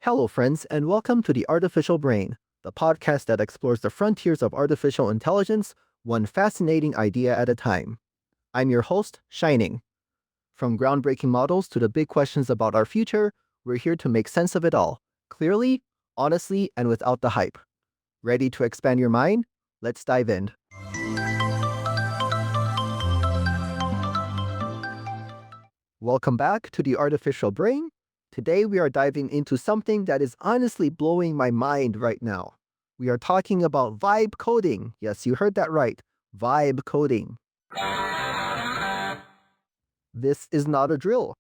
Hello, friends, and welcome to The Artificial Brain, the podcast that explores the frontiers of artificial intelligence, one fascinating idea at a time. I'm your host, Shining. From groundbreaking models to the big questions about our future, we're here to make sense of it all, clearly, honestly, and without the hype. Ready to expand your mind? Let's dive in. Welcome back to The Artificial Brain. Today we are diving into something that is honestly blowing my mind right now. We are talking about vibe coding. Yes, you heard that right. Vibe coding. This is not a drill.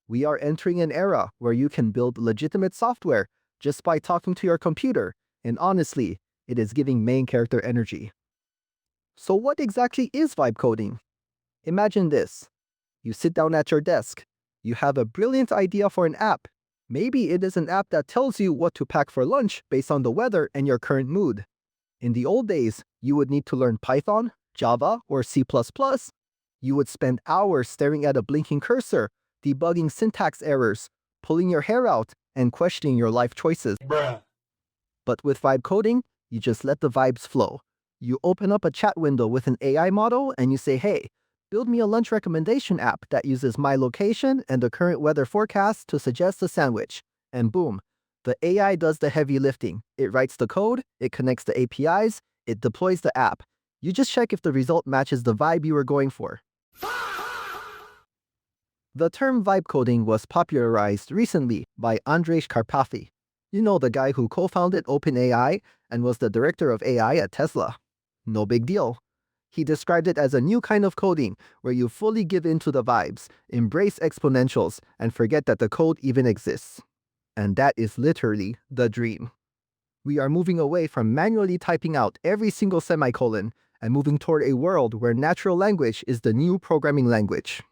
We are entering an era where you can build legitimate software just by talking to your computer, and honestly, it is giving main character energy. So what exactly is vibe coding? Imagine this. You sit down at your desk. You have a brilliant idea for an app. Maybe it is an app that tells you what to pack for lunch based on the weather and your current mood. In the old days, you would need to learn Python, Java, or C++. You would spend hours staring at a blinking cursor, debugging syntax errors, pulling your hair out, and questioning your life choices. But with vibe coding, you just let the vibes flow. You open up a chat window with an AI model and you say, hey, build me a lunch recommendation app that uses my location and the current weather forecast to suggest a sandwich. And boom, the AI does the heavy lifting. It writes the code, it connects the APIs, it deploys the app. You just check if the result matches the vibe you were going for. The term vibe coding was popularized recently by Andrej Karpathy. You know, the guy who co-founded OpenAI and was the director of AI at Tesla. No big deal. He described it as a new kind of coding where you fully give in to the vibes, embrace exponentials, and forget that the code even exists. And that is literally the dream. We are moving away from manually typing out every single semicolon and moving toward a world where natural language is the new programming language.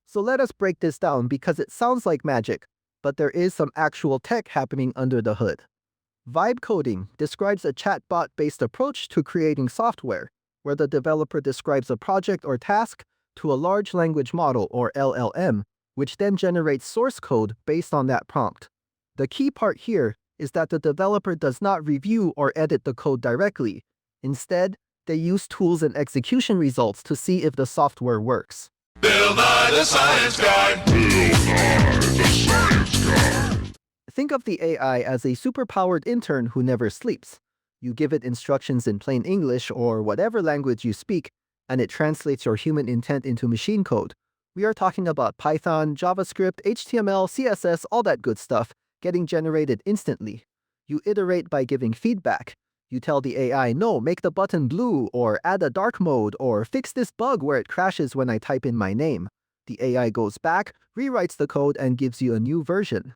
So let us break this down because it sounds like magic, but there is some actual tech happening under the hood. Vibe coding describes a chatbot-based approach to creating software, where the developer describes a project or task to a large language model or LLM, which then generates source code based on that prompt. The key part here is that the developer does not review or edit the code directly. Instead, they use tools and execution results to see if the software works. Bill Nye the Science Guy. Bill Nye the Science Guy. Think of the AI as a superpowered intern who never sleeps. You give it instructions in plain English or whatever language you speak, and it translates your human intent into machine code. We are talking about Python, JavaScript, HTML, CSS, all that good stuff, getting generated instantly. You iterate by giving feedback. You tell the AI, no, make the button blue, or add a dark mode, or fix this bug where it crashes when I type in my name. The AI goes back, rewrites the code, and gives you a new version.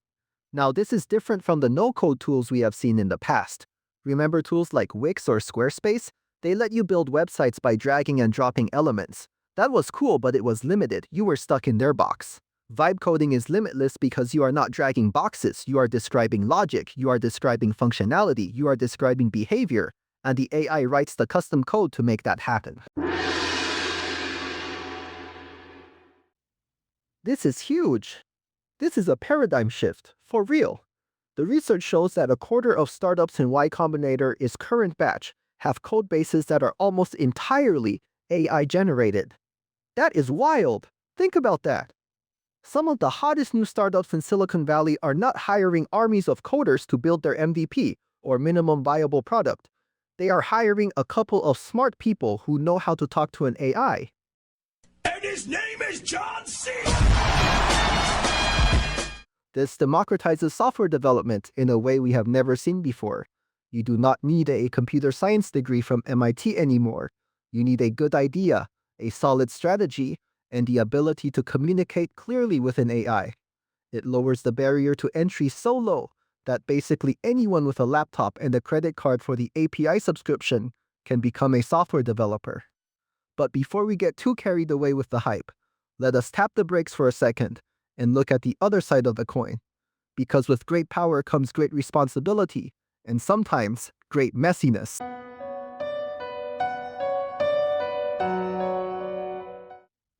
Now, this is different from the no-code tools we have seen in the past. Remember tools like Wix or Squarespace? They let you build websites by dragging and dropping elements. That was cool, but it was limited. You were stuck in their box. Vibe coding is limitless because you are not dragging boxes. You are describing logic, you are describing functionality, you are describing behavior, and the AI writes the custom code to make that happen. This is huge. This is a paradigm shift, for real. The research shows that a quarter of startups in Y Combinator's current batch have code bases that are almost entirely AI generated. That is wild. Think about that. Some of the hottest new startups in Silicon Valley are not hiring armies of coders to build their MVP, or minimum viable product. They are hiring a couple of smart people who know how to talk to an AI. And his name is John C. This democratizes software development in a way we have never seen before. You do not need a computer science degree from MIT anymore. You need a good idea, a solid strategy, and the ability to communicate clearly with an AI. It lowers the barrier to entry so low that basically anyone with a laptop and a credit card for the API subscription can become a software developer. But before we get too carried away with the hype, let us tap the brakes for a second and look at the other side of the coin. Because with great power comes great responsibility, and sometimes great messiness.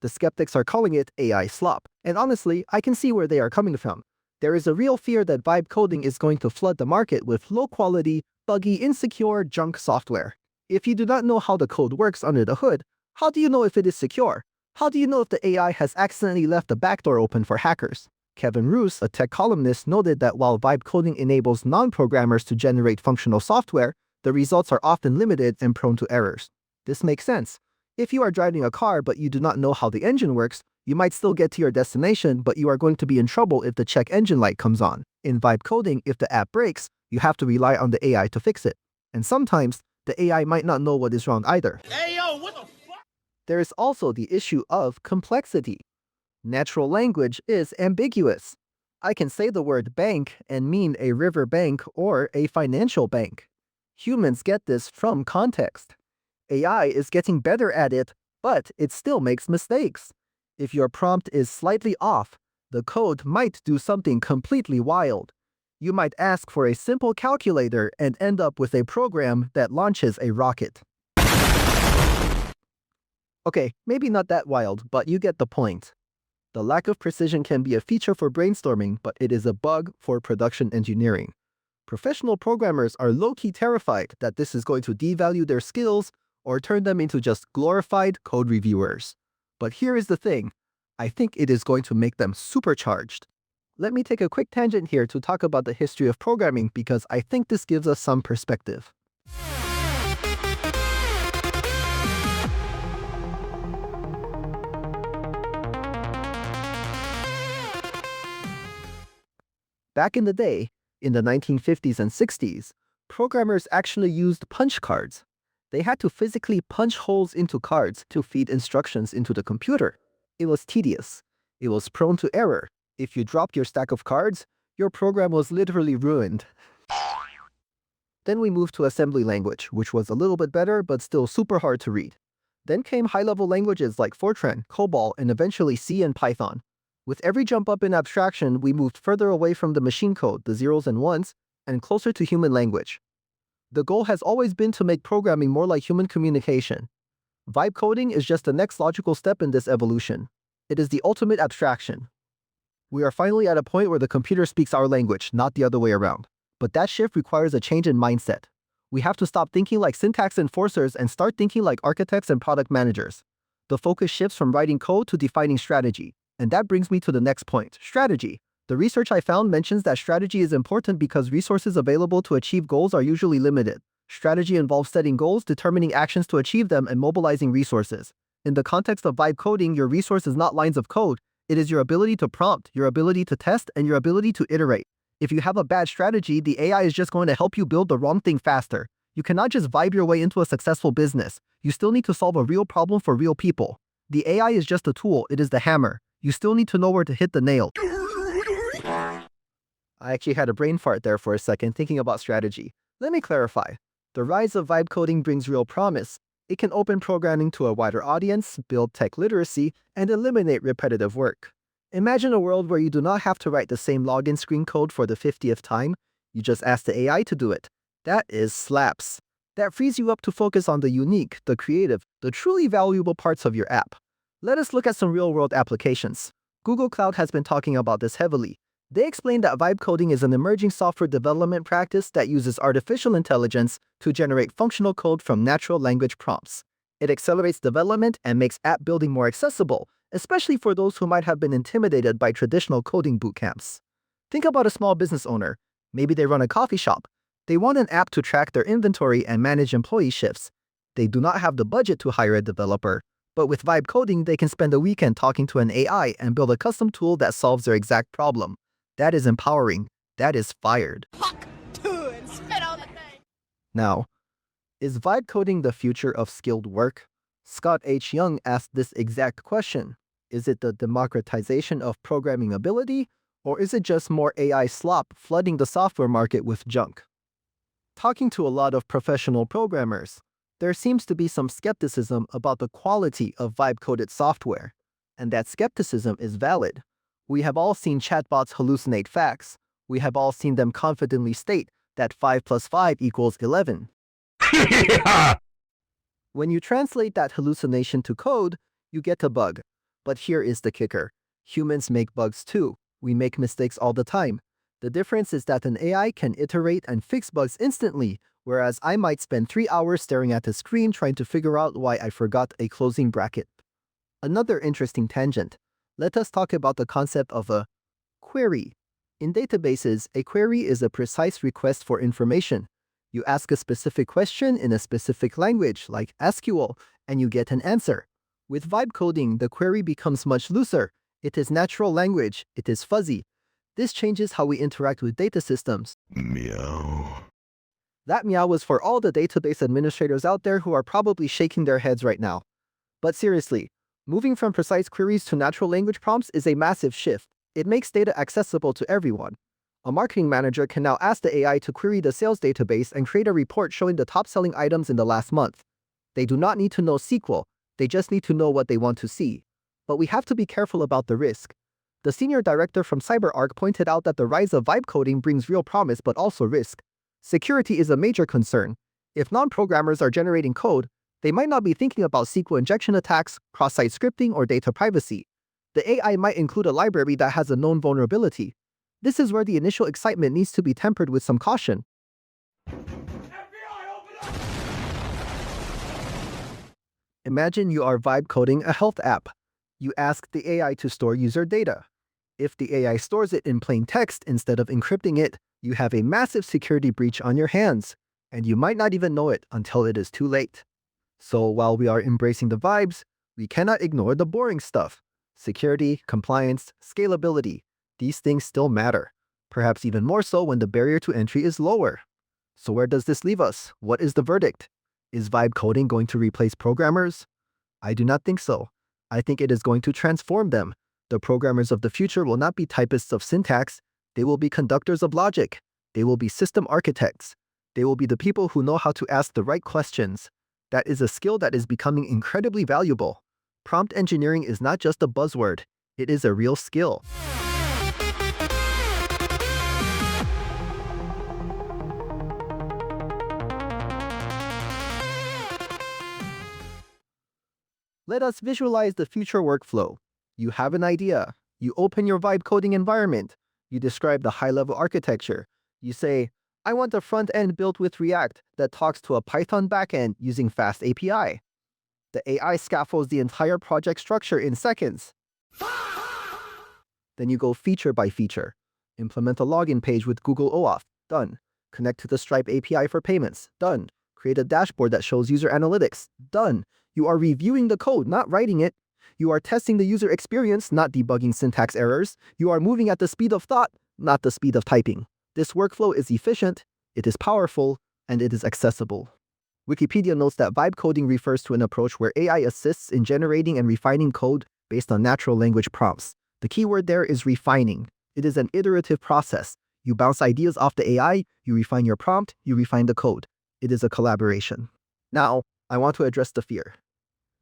The skeptics are calling it AI slop, and honestly, I can see where they are coming from. There is a real fear that vibe coding is going to flood the market with low-quality, buggy, insecure junk software. If you do not know how the code works under the hood, how do you know if it is secure? How do you know if the AI has accidentally left the backdoor open for hackers? Kevin Roos, a tech columnist, noted that while vibe coding enables non-programmers to generate functional software, the results are often limited and prone to errors. This makes sense. If you are driving a car but you do not know how the engine works, you might still get to your destination, but you are going to be in trouble if the check engine light comes on. In vibe coding, if the app breaks, you have to rely on the AI to fix it. And sometimes, the AI might not know what is wrong either. Hey, yo, what the fuck? There is also the issue of complexity. Natural language is ambiguous. I can say the word bank and mean a river bank or a financial bank. Humans get this from context. AI is getting better at it, but it still makes mistakes. If your prompt is slightly off, the code might do something completely wild. You might ask for a simple calculator and end up with a program that launches a rocket. Okay, maybe not that wild, but you get the point. The lack of precision can be a feature for brainstorming, but it is a bug for production engineering. Professional programmers are low-key terrified that this is going to devalue their skills or turn them into just glorified code reviewers. But here is the thing, I think it is going to make them supercharged. Let me take a quick tangent here to talk about the history of programming because I think this gives us some perspective. Back in the day, in the 1950s and 60s, programmers actually used punch cards. They had to physically punch holes into cards to feed instructions into the computer. It was tedious. It was prone to error. If you dropped your stack of cards, your program was literally ruined. Then we moved to assembly language, which was a little bit better but still super hard to read. Then came high-level languages like Fortran, COBOL, and eventually C and Python. With every jump up in abstraction, we moved further away from the machine code, the zeros and ones, and closer to human language. The goal has always been to make programming more like human communication. Vibe coding is just the next logical step in this evolution. It is the ultimate abstraction. We are finally at a point where the computer speaks our language, not the other way around. But that shift requires a change in mindset. We have to stop thinking like syntax enforcers and start thinking like architects and product managers. The focus shifts from writing code to defining strategy. And that brings me to the next point, strategy. The research I found mentions that strategy is important because resources available to achieve goals are usually limited. Strategy involves setting goals, determining actions to achieve them, and mobilizing resources. In the context of vibe coding, your resource is not lines of code. It is your ability to prompt, your ability to test, and your ability to iterate. If you have a bad strategy, the AI is just going to help you build the wrong thing faster. You cannot just vibe your way into a successful business. You still need to solve a real problem for real people. The AI is just a tool, it is the hammer. You still need to know where to hit the nail. I actually had a brain fart there for a second thinking about strategy. Let me clarify. The rise of vibe coding brings real promise. It can open programming to a wider audience, build tech literacy, and eliminate repetitive work. Imagine a world where you do not have to write the same login screen code for the 50th time. You just ask the AI to do it. That is slaps. That frees you up to focus on the unique, the creative, the truly valuable parts of your app. Let us look at some real-world applications. Google Cloud has been talking about this heavily. They explain that vibe coding is an emerging software development practice that uses artificial intelligence to generate functional code from natural language prompts. It accelerates development and makes app building more accessible, especially for those who might have been intimidated by traditional coding bootcamps. Think about a small business owner. Maybe they run a coffee shop. They want an app to track their inventory and manage employee shifts. They do not have the budget to hire a developer. But with vibe coding, they can spend a weekend talking to an AI and build a custom tool that solves their exact problem. That is empowering. That is fired. Now, is vibe coding the future of skilled work? Scott H. Young asked this exact question. Is it the democratization of programming ability, or is it just more AI slop flooding the software market with junk? Talking to a lot of professional programmers, there seems to be some skepticism about the quality of vibe-coded software, and that skepticism is valid. We have all seen chatbots hallucinate facts. We have all seen them confidently state that 5 plus 5 equals 11. When you translate that hallucination to code, you get a bug. But here is the kicker. Humans make bugs too. We make mistakes all the time. The difference is that an AI can iterate and fix bugs instantly, whereas I might spend 3 hours staring at a screen trying to figure out why I forgot a closing bracket. Another interesting tangent. Let us talk about the concept of a query. In databases, a query is a precise request for information. You ask a specific question in a specific language, like SQL, and you get an answer. With vibe coding, the query becomes much looser. It is natural language. It is fuzzy. This changes how we interact with data systems. Meow. That meow was for all the database administrators out there who are probably shaking their heads right now. But seriously, moving from precise queries to natural language prompts is a massive shift. It makes data accessible to everyone. A marketing manager can now ask the AI to query the sales database and create a report showing the top-selling items in the last month. They do not need to know SQL. They just need to know what they want to see. But we have to be careful about the risk. The senior director from CyberArk pointed out that the rise of vibe coding brings real promise but also risk. Security is a major concern. If non-programmers are generating code, they might not be thinking about SQL injection attacks, cross-site scripting, or data privacy. The AI might include a library that has a known vulnerability. This is where the initial excitement needs to be tempered with some caution. Imagine you are vibe coding a health app. You ask the AI to store user data. If the AI stores it in plain text instead of encrypting it, you have a massive security breach on your hands, and you might not even know it until it is too late. So while we are embracing the vibes, we cannot ignore the boring stuff. Security, compliance, scalability, these things still matter, perhaps even more so when the barrier to entry is lower. So where does this leave us? What is the verdict? Is vibe coding going to replace programmers? I do not think so. I think it is going to transform them. The programmers of the future will not be typists of syntax. They will be conductors of logic. They will be system architects. They will be the people who know how to ask the right questions. That is a skill that is becoming incredibly valuable. Prompt engineering is not just a buzzword. It is a real skill. Let us visualize the future workflow. You have an idea. You open your vibe coding environment. You describe the high-level architecture. You say, I want a front end built with React that talks to a Python backend using Fast API. The AI scaffolds the entire project structure in seconds. Then you go feature by feature. Implement a login page with Google OAuth. Done. Connect to the Stripe API for payments. Done. Create a dashboard that shows user analytics. Done. You are reviewing the code, not writing it. You are testing the user experience, not debugging syntax errors. You are moving at the speed of thought, not the speed of typing. This workflow is efficient, it is powerful, and it is accessible. Wikipedia notes that vibe coding refers to an approach where AI assists in generating and refining code based on natural language prompts. The key word there is refining. It is an iterative process. You bounce ideas off the AI, you refine your prompt, you refine the code. It is a collaboration. Now, I want to address the fear.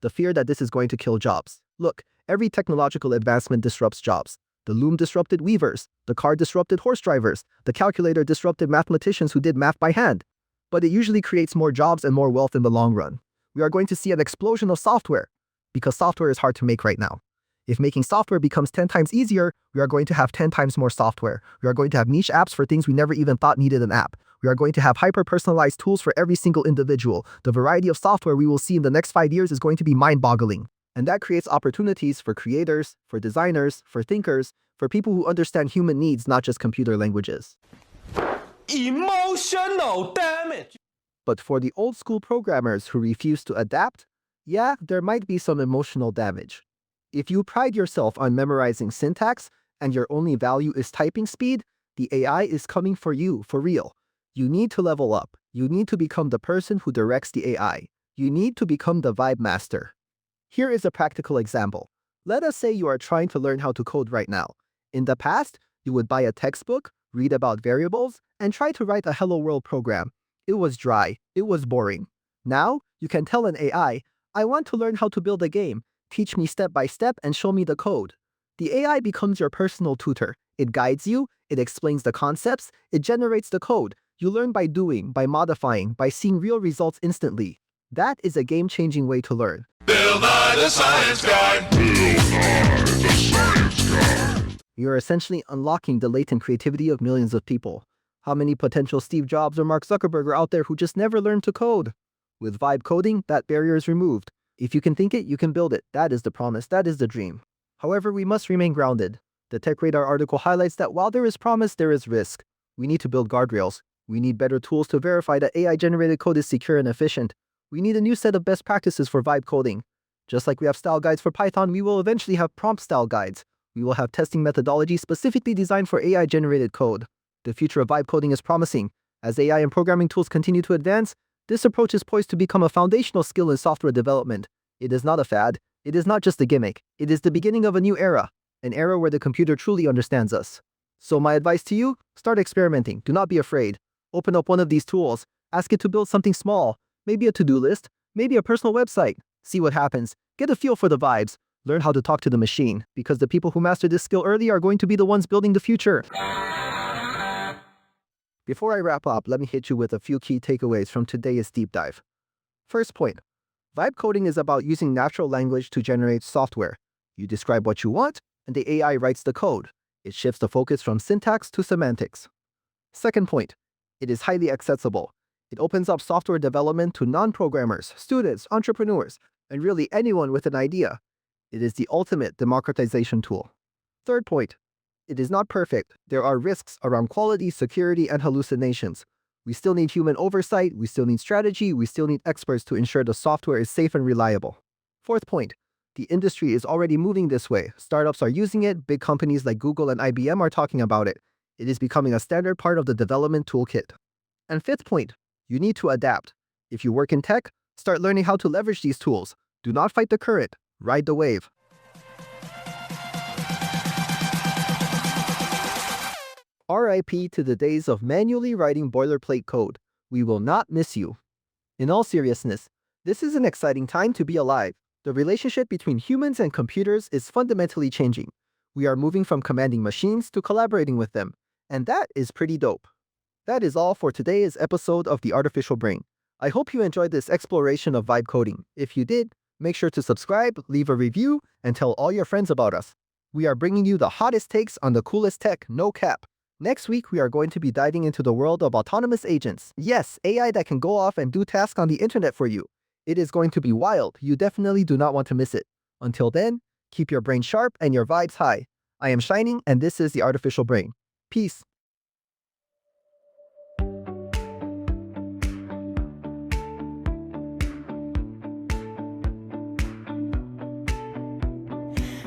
The fear that this is going to kill jobs. Look, every technological advancement disrupts jobs. The loom disrupted weavers, the car disrupted horse drivers, the calculator disrupted mathematicians who did math by hand. But it usually creates more jobs and more wealth in the long run. We are going to see an explosion of software, because software is hard to make right now. If making software becomes 10 times easier, we are going to have 10 times more software. We are going to have niche apps for things we never even thought needed an app. We are going to have hyper-personalized tools for every single individual. The variety of software we will see in the next 5 years is going to be mind-boggling. And that creates opportunities for creators, for designers, for thinkers, for people who understand human needs, not just computer languages. Emotional damage. But for the old-school programmers who refuse to adapt, yeah, there might be some emotional damage. If you pride yourself on memorizing syntax and your only value is typing speed, the AI is coming for you, for real. You need to level up. You need to become the person who directs the AI. You need to become the vibe master. Here is a practical example. Let us say you are trying to learn how to code right now. In the past, you would buy a textbook, read about variables, and try to write a Hello World program. It was dry. It was boring. Now, you can tell an AI, I want to learn how to build a game. Teach me step by step and show me the code. The AI becomes your personal tutor. It guides you, it explains the concepts, it generates the code. You learn by doing, by modifying, by seeing real results instantly. That is a game-changing way to learn. Build Bill Nye the Science Guy. Bill Nye the Science Guy. You are essentially unlocking the latent creativity of millions of people. How many potential Steve Jobs or Mark Zuckerberg are out there who just never learned to code? With vibe coding, that barrier is removed. If you can think it, you can build it. That is the promise. That is the dream. However, we must remain grounded. The Tech Radar article highlights that while there is promise, there is risk. We need to build guardrails. We need better tools to verify that AI-generated code is secure and efficient. We need a new set of best practices for vibe coding. Just like we have style guides for Python, we will eventually have prompt style guides. We will have testing methodologies specifically designed for AI-generated code. The future of vibe coding is promising. As AI and programming tools continue to advance, this approach is poised to become a foundational skill in software development. It is not a fad. It is not just a gimmick. It is the beginning of a new era, an era where the computer truly understands us. So my advice to you, start experimenting. Do not be afraid. Open up one of these tools. Ask it to build something small, maybe a to-do list, maybe a personal website. See what happens. Get a feel for the vibes. Learn how to talk to the machine, because the people who master this skill early are going to be the ones building the future. Before I wrap up, let me hit you with a few key takeaways from today's deep dive. First point, vibe coding is about using natural language to generate software. You describe what you want, and the AI writes the code. It shifts the focus from syntax to semantics. Second point, it is highly accessible. It opens up software development to non-programmers, students, entrepreneurs, and really anyone with an idea. It is the ultimate democratization tool. Third point, it is not perfect. There are risks around quality, security, and hallucinations. We still need human oversight, we still need strategy, we still need experts to ensure the software is safe and reliable. Fourth point, the industry is already moving this way. Startups are using it, big companies like Google and IBM are talking about it. It is becoming a standard part of the development toolkit. And fifth point, you need to adapt. If you work in tech, start learning how to leverage these tools. Do not fight the current, ride the wave. RIP to the days of manually writing boilerplate code. We will not miss you. In all seriousness, this is an exciting time to be alive. The relationship between humans and computers is fundamentally changing. We are moving from commanding machines to collaborating with them, and that is pretty dope. That is all for today's episode of The Artificial Brain. I hope you enjoyed this exploration of vibe coding. If you did, make sure to subscribe, leave a review, and tell all your friends about us. We are bringing you the hottest takes on the coolest tech, no cap. Next week, we are going to be diving into the world of autonomous agents. Yes, AI that can go off and do tasks on the internet for you. It is going to be wild. You definitely do not want to miss it. Until then, keep your brain sharp and your vibes high. I am Shining, and this is The Artificial Brain. Peace.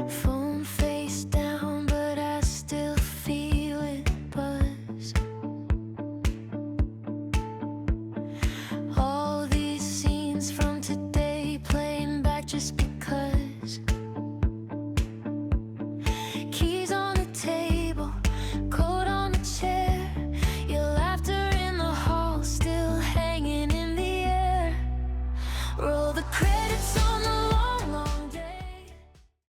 Phone face down, but I still feel it buzz. All these scenes from today playing back just because